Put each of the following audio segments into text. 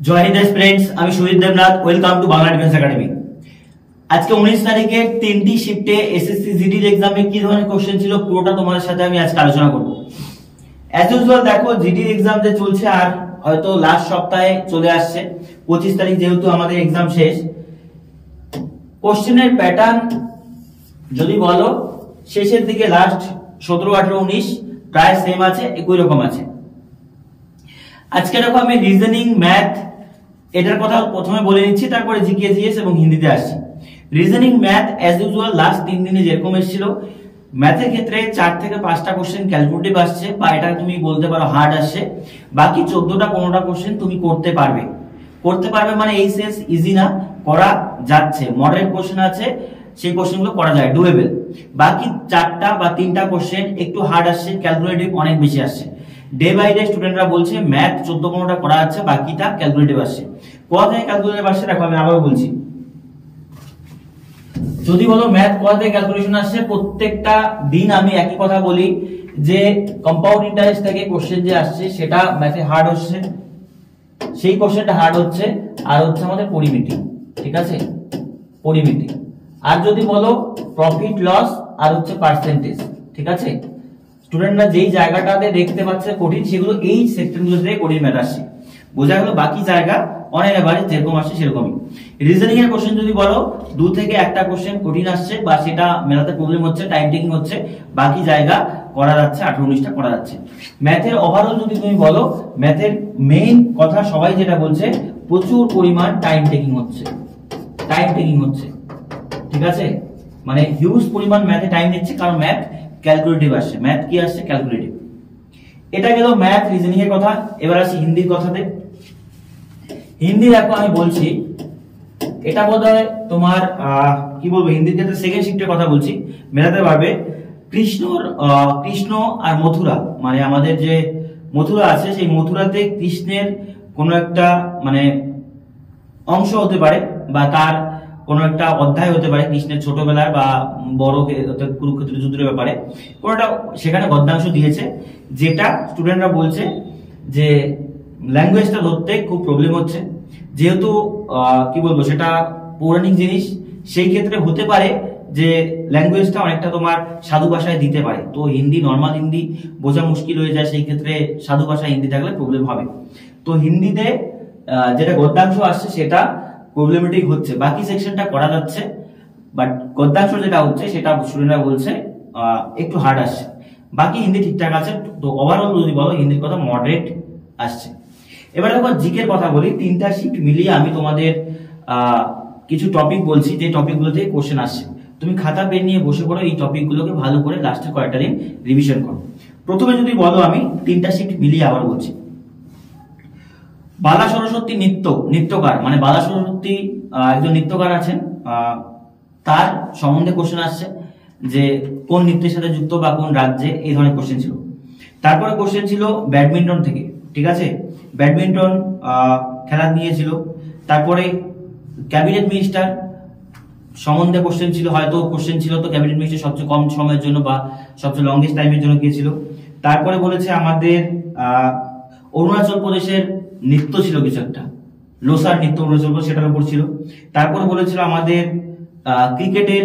জয় Hind friends, আমি Sujit Debnath. Welcome to Bangla defence academy. আজকে 19 তারিখে 3টি শিফটে এসএসসি জিডি এক্সামে কি ধরনের কোশ্চেন ছিল পুরোটা তোমাদের সাথে আমি আজকে আলোচনা করব। অ্যাজ ইউজুয়াল দেখো, জিডি এক্সাম যে চলছে আর হয়তো লাস্ট সপ্তাহে চলে আসছে 25 তারিখ, যেহেতু আমাদের এক্সাম শেষ। কোশ্চেনের প্যাটার্ন যদি বলো, শেষের দিকে লাস্ট 17, 18, 19 প্রায় সেম আছে, একই রকম আছে। আজকে দেখো আমি রিজনিং, ম্যাথ এটার কথা প্রথমে বলে নিচ্ছি, তারপরে জিকে, জিএস এবং হিন্দিতে আসছি। Reasoning, math as usual last 3 দিনে যেরকম এসেছিল, ম্যাথের ক্ষেত্রে 4 থেকে 5টা কোশ্চেন ক্যালকুলেটিভ আসছে, বা এটা তুমি বলতে পারো হার্ড আসছে। বাকি 14টা 15টা কোশ্চেন তুমি করতে পারবে মানে এই সেন্স ইজি না, করা যাচ্ছে। মডারেট কোশ্চেন আছে, সেই কোশ্চেনগুলো করা যায়, ডুয়েবল। বাকি 4টা বা 3টা কোশ্চেন একটু হার্ড আসছে, ক্যালকুলেটিভ অনেক বেশি আসছে। ডে বাই ডে স্টুডেন্টরা বলছে ম্যাথ 14-15টা করা যাচ্ছে, বাকিটা ক্যালকুলেটিভ আসছে। কোথা থেকে ক্যালকুলেটিভ আসছে দেখো, আমি আবারও বলছি। যদি বলো ম্যাথ কোথা থেকে ক্যালকুলেশন আসছে, প্রত্যেকটা দিন আমি একই কথা বলি যে কম্পাউন্ড ইন্টারেস্ট থেকে কোশ্চেন যে আসছে সেটা ম্যাথে হার্ড হচ্ছে, সেই কোশ্চেনটা হার্ড হচ্ছে। আর হচ্ছে আমাদের পরিমিতি, ঠিক আছে, পরিমিতি। আর যদি বলো প্রফিট লস আর হচ্ছে পার্সেন্টেজ, ঠিক আছে। স্টুডেন্টরা যেই জায়গাটাতে দেখতে পাচ্ছে কঠিন, সেগুলো এই সেক্টরগুলো থেকে কঠিন ম্যাথ আসছে, বোঝা গেল। বাকি জায়গা অনেক এভারেজ যেরকম আসছে সেরকমই। রিজনিং এর কোশ্চেন যদি বলো, 2 থেকে 1টা কোশ্চেন কঠিন আসছে, বা সেটা মেলাতে প্রবলেম হচ্ছে, টাইম টেকিং হচ্ছে। বাকি জায়গা করা যাচ্ছে, 18-19টা করা যাচ্ছে। ম্যাথের ওভারঅল যদি তুমি বলো, ম্যাথের মেইন কথা সবাই যেটা বলছে, প্রচুর পরিমাণ টাইম টেকিং হচ্ছে, ঠিক আছে। মানে হিউজ পরিমাণ ম্যাথে টাইম নিচ্ছে, কারণ ম্যাথ ক্যালকুলেটিভ আসছে। ম্যাথ কি আসছে? ক্যালকুলেটিভ। এটা গেল ম্যাথ রিজনিং এর কথা। এবার আসি হিন্দির কথাতে। হিন্দি দেখো আমি বলছি, এটা বোধহয় তোমার কি বলবো, হিন্দির ক্ষেত্রে সেকেন্ড শিফটের কথা বলছি, মেলাতে পারবে। কৃষ্ণ আর মথুরা, মানে আমাদের যে মথুরা আছে, সেই মথুরাতে কৃষ্ণের কোনো একটা মানে অংশ হতে পারে, বা তার কোনো একটা অধ্যায় হতে পারে, কৃষ্ণের ছোটবেলায় বা বড় কুরুক্ষেত্র যুদ্ধের ব্যাপারে কোনোটা সেখানে গদ্যাংশ দিয়েছে, যেটা স্টুডেন্টরা বলছে যে ল্যাঙ্গুয়েজটা ধরতে খুব প্রবলেম হচ্ছে। যেহেতু কি বলবো, সেটা পৌরাণিক জিনিস, সেই ক্ষেত্রে হতে পারে যে ল্যাঙ্গুয়েজটা অনেকটা তোমার সাধু ভাষায় দিতে পারে। তো হিন্দি, নর্মাল হিন্দি বোঝা মুশকিল হয়ে যায়, সেই ক্ষেত্রে সাধু ভাষায় হিন্দি থাকলে প্রবলেম হবে। তো হিন্দিতে যেটা গদ্যাংশ আসছে সেটা প্রবলেমেটিক হচ্ছে, বাকি সেকশনটা করা যাচ্ছে। বাট গদ্যাংশ যেটা হচ্ছে সেটা স্টুডেন্টরা বলছে একটু হার্ড আসছে। বাকি হিন্দি ঠিকঠাক আছে। তো ওভারঅল যদি বলো, হিন্দির কথা মডারেট আসছে। এবার দেখো জিকের কথা বলি। 3টা শিফট মিলিয়ে আমি তোমাদের কিছু টপিক বলছি, যে টপিকগুলো থেকে কোশ্চেন আসছে। তুমি খাতা পেন নিয়ে বসে পড়ো, এই টপিকগুলোকে ভালো করে লাস্টে কয়েকটা দিন রিভিশন করো। প্রথমে যদি বলো, আমি 3টা শিফট মিলিয়ে আবার বলছি। বালা সরস্বতী নৃত্যকার, মানে বালা সরস্বতী একজন নৃত্যকার আছেন, তার সম্বন্ধে কোশ্চেন আসছে, যে কোন নৃত্যের সাথে যুক্ত বা কোন রাজ্যে, এই ধরনের কোশ্চেন ছিল। তারপরে কোশ্চেন ছিল ব্যাডমিন্টন থেকে, ঠিক আছে, ব্যাডমিন্টন খেলা নিয়েছিল। তারপরে ক্যাবিনেট মিনিস্টার সম্বন্ধে কোশ্চেন ছিল, হয়তো কোশ্চেন ছিল তো ক্যাবিনেট মিনিস্টার সবচেয়ে কম সময়ের জন্য বা সবচেয়ে লংগেস্ট টাইমের জন্য গিয়েছিল। তারপরে বলেছে আমাদের অরুণাচল প্রদেশের নৃত্য ছিল কিছু একটা, লোসার নৃত্য অরুণাচল প্রদেশ, সেটার উপর ছিল। তারপরে বলেছিল আমাদের ক্রিকেটের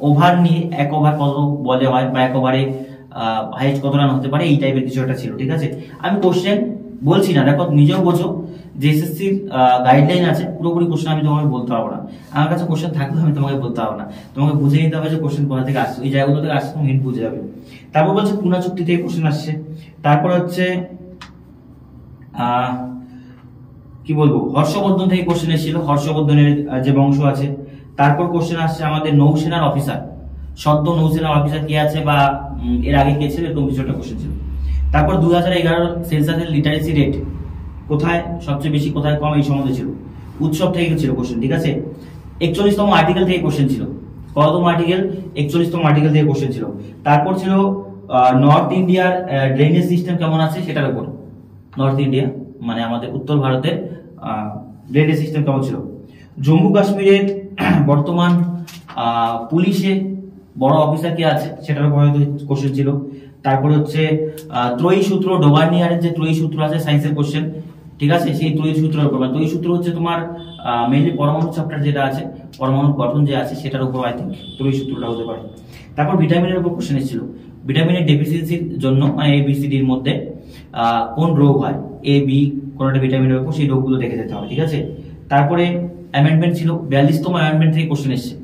ওভার নিয়ে, 1 ওভার কত বলে হয়, বা 1 ওভারে হাইস্ট কত রান হতে পারে, এই টাইপের কিছু একটা ছিল, ঠিক আছে। আমি কোশ্চেন বলছি না, দেখো নিজেও বোঝো যে এসএসসির গাইডলাইন আছে, পুরোপুরি কোশ্চেন আমি তোমাকে বলতে পারবো না। আমার কাছে কোশ্চেন থাকলে আমি তোমাকে বলতে পারবো না, তোমাকে বুঝে নিতে হবে যে কোশ্চেন কোথা থেকে আসছে, ওই জায়গাগুলো থেকে আসছে, তুমি হিন্ট বুঝে যাবে। তারপর বলছে পুনা চুক্তি থেকে কোশ্চেন আসছে। তারপর হচ্ছে কি বলবো, হর্ষবর্ধন থেকে কোশ্চেন এসেছিল, হর্ষবর্ধনের যে বংশ আছে। তারপর কোশ্চেন আসছে আমাদের নৌসেনার অফিসার, সদ্য নৌসেনার অফিসার কে আছে, বা এর আগে কে ছিল, এরকম কিছু একটা কোশ্চেন ছিল। তারপর 2011 সেন্সাসের লিটারেসি রেট কোথায় সবচেয়ে বেশি, কোথায় কম, এই সম্বন্ধে ছিল। উৎসব থেকে ছিল কোশ্চেন, ঠিক আছে। 41তম আর্টিকেল থেকে কোশ্চেন ছিল। কততম আর্টিকেল? 41তম আর্টিকেল থেকে কোশ্চেন ছিল। তারপর ছিল নর্থ ইন্ডিয়ার ড্রেনেজ সিস্টেম কেমন আছে সেটার উপর, নর্থ ইন্ডিয়া মানে আমাদের উত্তর ভারতের ড্রেনেজ সিস্টেম কেমন ছিল। জম্মু কাশ্মীরের বর্তমান পুলিশে বড় অফিসার কে আছে সেটার উপর কোশ্চেন ছিল। তারপরে হচ্ছে ত্রয়ী সূত্র, ডোভারনিয়ারের যে ত্রয়ী সূত্র আছে সায়েন্সের কোশ্চেন, ঠিক আছে, সেই তড়িৎ সূত্রের উপর। তড়িৎ সূত্র হচ্ছে তোমার মেইনলি পরমাণু চ্যাপ্টার যেটা আছে, পরমাণু গঠন যে আছে সেটার উপর আই থিঙ্ক তড়িৎ সূত্রটা হতে পারে। তারপর ভিটামিনের উপর কোশ্চেন এসেছিল, ভিটামিনের ডেফিসিয়েন্সির জন্য মানে এবিসিডির মধ্যে কোন রোগ হয়, এ বি কোনটা ভিটামিনের উপর, সেই রোগগুলো দেখে যেতে হবে। ঠিক আছে, তারপরে অ্যামেন্ডমেন্ট ছিল, 42তম অ্যামেন্ডমেন্ট থেকে কোশ্চেন এসেছে।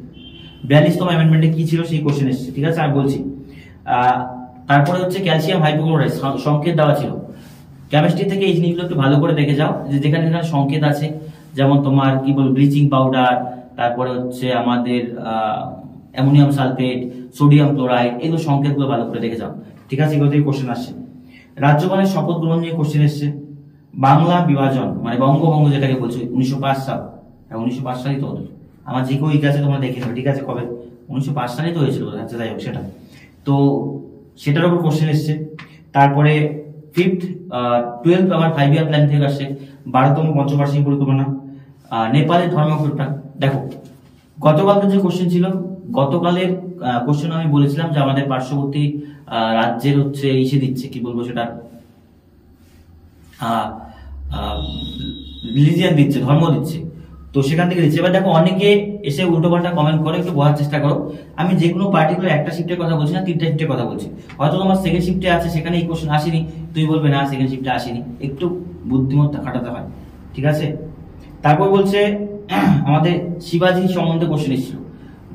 42তম অ্যামেন্ডমেন্টে কি ছিল সেই কোশ্চেন এসেছে। ঠিক আছে, আমি বলছি। তারপরে হচ্ছে ক্যালসিয়াম হাইপোক্লোরাইড সংকেত দেওয়া ছিল। কেমিস্ট্রি থেকে এই জিনিসগুলো একটু ভালো করে দেখে যাও, যে যেখানে যেখানে সংকেত আছে, যেমন তোমার কি বল ব্লিচিং পাউডার, তারপরে হচ্ছে আমাদের অ্যামোনিয়াম সালফেট, সোডিয়াম ক্লোরাইড, এগুলো সংকেতগুলো ভালো করে দেখে যাও। ঠিক আছে, এগুলো থেকে কোশ্চেন আসছে। রাজ্যপালের শপথ গ্রহণ নিয়ে কোশ্চেন এসছে। বাংলা বিভাজন মানে বঙ্গভঙ্গ যেটাকে বলছে 1905 সাল, 1905 সালই তো হতো। আমার যে কেউ ইতিহাসে তোমরা দেখে নেবে। ঠিক আছে, কবে 1905 সালেই তো হয়েছিল। আচ্ছা যাই হোক, সেটা তো সেটার উপর কোশ্চেন এসছে। তারপরে 12th আমার 5 ইয়ার প্ল্যান থেকে আসছে, 12তম পঞ্চবার্ষিক পরিকল্পনা। নেপালের ধর্মঘটটা দেখো, গতকালকে যে কোশ্চেন ছিল, গতকালের কোশ্চেন আমি বলেছিলাম যে আমাদের পার্শ্ববর্তী রাজ্যের হচ্ছে ইসে দিচ্ছে, কি বলবো সেটা, রিলিজিয়ান দিচ্ছে, ধর্ম দিচ্ছে, তো সেখান থেকে দিচ্ছে। এবার দেখো অনেকে এসে উল্টোপাল্টা কমেন্ট করে, একটু বোঝার চেষ্টা করো। আমি যে কোনো পার্টিকুলার একটা শিফটের কথা বলছি না, 3টা শিফটের কথা বলছি। হয়তো তোমার সেকেন্ড শিফটে আছে, সেখানে এই কোশ্চেন আসেনি, তুই বলবে না সেকেন্ড শিফটে আসেনি, একটু বুদ্ধিমত্তা খাটাতে হয়। ঠিক আছে, তারপর বলছে আমাদের শিবাজি সম্বন্ধে কোশ্চেন এসেছিল,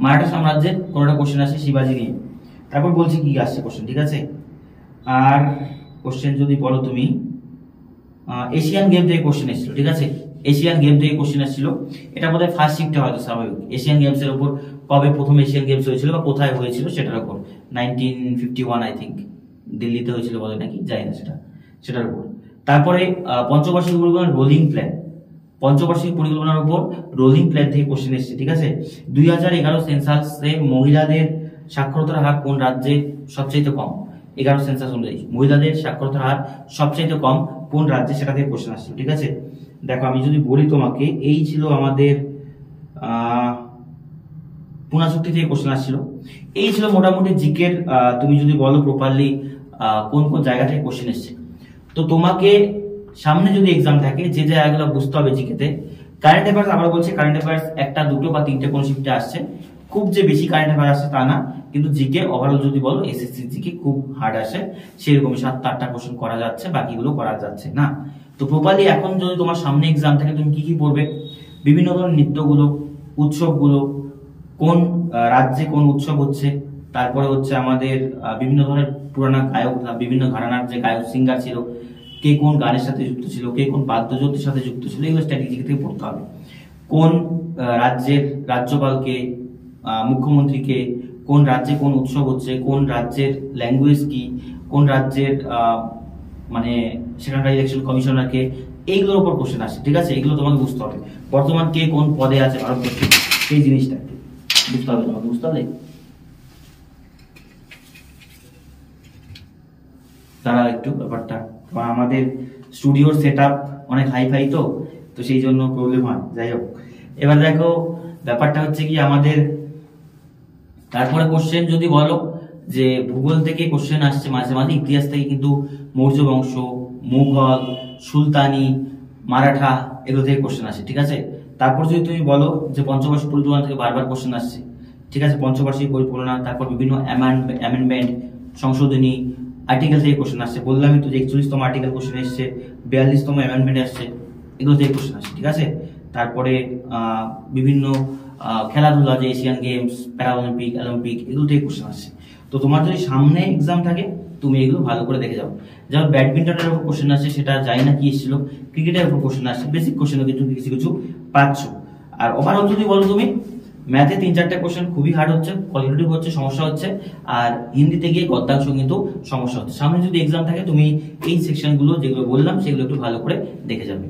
মারাঠা সাম্রাজ্যের কোনটা কোশ্চেন আসে শিবাজি নিয়ে। তারপর বলছি কি আসছে কোশ্চেন। ঠিক আছে, আর কোশ্চেন যদি বলো তুমি, এশিয়ান গেম থেকে কোশ্চেন এসেছিল। ঠিক আছে, এশিয়ান গেম থেকে কোশ্চেন এসেছিল, এটা বোধহয় ফার্স্ট শিফটে হয়তো স্বাভাবিক। এশিয়ান গেমস এর উপর কবে প্রথম এশিয়ান গেমস হয়েছিল বা কোথায় হয়েছিল সেটার উপর, 1951 আই থিঙ্ক দিল্লিতে হয়েছিল বলে নাকি, জানি না সেটার উপর। তারপরে পঞ্চবার্ষিক পরিকল্পনার রোলিং প্ল্যান, পঞ্চবার্ষিক পরিকল্পনার উপর রোলিং প্ল্যান থেকে কোশ্চেন এসেছে। ঠিক আছে, 2011 সেন্সাসে মহিলাদের সাক্ষরতার হার কোন রাজ্যে সবচেয়ে কম, 11 সেন্সাস অনুযায়ী মহিলাদের সাক্ষরতার হার সবচেয়ে কম কোন রাজ্যে, সেটা থেকে কোশ্চেন আসছে। ঠিক আছে, দেখো আমি যদি বলি তোমাকে, এই ছিল আমাদের পুনাশক্তি থেকে কোশ্চেন আসছিল। এই ছিল মোটামুটি জিকের, তুমি যদি বলো প্রপারলি কোন কোন জায়গা থেকে কোশ্চেন এসছে। তো তোমাকে সামনে যদি এক্সাম থাকে, যে জায়গাগুলো বুঝতে হবে জিকেতে। কারেন্ট অ্যাফেয়ার্স আবার বলছে, কারেন্ট অ্যাফেয়ার্স একটা, দুটো বা তিনটে কোন শিফটে আসছে, খুব যে বেশি কারেন্ট অ্যাফেয়ার্স আসছে তা না, কিন্তু জিকে ওভারঅল যদি বলো এসএসসি জিকে খুব হার্ড আসে, সেরকম 7-8টা কোশ্চেন করা যাচ্ছে, বাকিগুলো করা যাচ্ছে না। তো প্রপারলি এখন যদি তোমার সামনে এক্সাম থাকে, তুমি কি কি পড়বে, বিভিন্ন ধরনের নৃত্যগুলো, উৎসবগুলো, কোন রাজ্যে কোন উৎসব হচ্ছে, তারপরে হচ্ছে আমাদের বিভিন্ন ধরনের পুরানা গায়ক, বিভিন্ন ঘরানার যে গায়ক সিঙ্গার ছিল, কে কোন গানের সাথে যুক্ত ছিল, কে কোন বাদ্যযন্ত্রের সাথে যুক্ত ছিল, এগুলো স্ট্র্যাটেজি থেকে পড়তে হবে। কোন রাজ্যের রাজ্যপালকে, মুখ্যমন্ত্রীকে, কোন রাজ্যে কোন উৎসব হচ্ছে, কোন রাজ্যের ল্যাঙ্গুয়েজ কি, কোন রাজ্যের মানে সেখানকার ইলেকশন কমিশনারকে, এইগুলোর উপর কোশ্চেন আসে। ঠিক আছে, এগুলো তোমাকে বুঝতে হবে। বর্তমান কে কোন পদে আছে ভারতবর্ষে, সেই জিনিসটা বুঝতে হবে তোমাকে, বুঝতে হবে। তারা একটু ব্যাপারটা, আমাদের স্টুডিওর সেটআপ অনেক হাই তো সেই জন্য প্রবলেম হয়। যাই হোক, এবার দেখো ব্যাপারটা হচ্ছে কি আমাদের, তারপরে কোশ্চেন যদি বলো যে ভূগোল থেকে কোশ্চেন আসছে মাঝে মাঝে, ইতিহাস থেকে কিন্তু মৌর্য বংশ, মুঘল, সুলতানি, মারাঠা, এগুলো থেকে কোশ্চেন আসে। ঠিক আছে, তারপর যদি তুমি বলো যে পঞ্চবার্ষিক পরিকল্পনা থেকে বারবার কোশ্চেন আসছে। ঠিক আছে, পঞ্চবার্ষিক পরিকল্পনা, তারপর বিভিন্ন অ্যামেন্ডমেন্ট, সংশোধনী, আর্টিকেল থেকে কোশ্চেন আসছে। বললামই তো যে 41তম আর্টিকেল কোশ্চেন এসছে, 42তম অ্যামেন্ডমেন্ট আসছে, এগুলো থেকে কোশ্চেন আসছে। ঠিক আছে, তারপরে বিভিন্ন খেলাধুলা, যে এশিয়ান গেমস, প্যারাঅলিম্পিক, অলিম্পিক, এগুলো থেকে কোশ্চেন আসছে। তো তোমার যদি সামনে এক্সাম থাকে, তুমি এগুলো ভালো করে দেখে যাও। যেমন ব্যাডমিন্টনের উপর কোশ্চেন আসছে, সেটা জানি না কি এসেছিল, ক্রিকেটের উপর কোশ্চেন আসছে, বেসিক কোশ্চেনও কিন্তু কিছু কিছু পাচ্ছ। আর ওভারঅল যদি বলো তুমি, ম্যাথে 3-4টা কোশ্চেন খুবই হার্ড হচ্ছে, কোয়ালিটেটিভ হচ্ছে, সমস্যা হচ্ছে, আর হিন্দিতে গিয়ে গদ্যাংশ কিন্তু সমস্যা হচ্ছে। সামনে যদি এক্সাম থাকে, তুমি এই সেকশনগুলো যেগুলো বললাম সেগুলো একটু ভালো করে দেখে যাবে।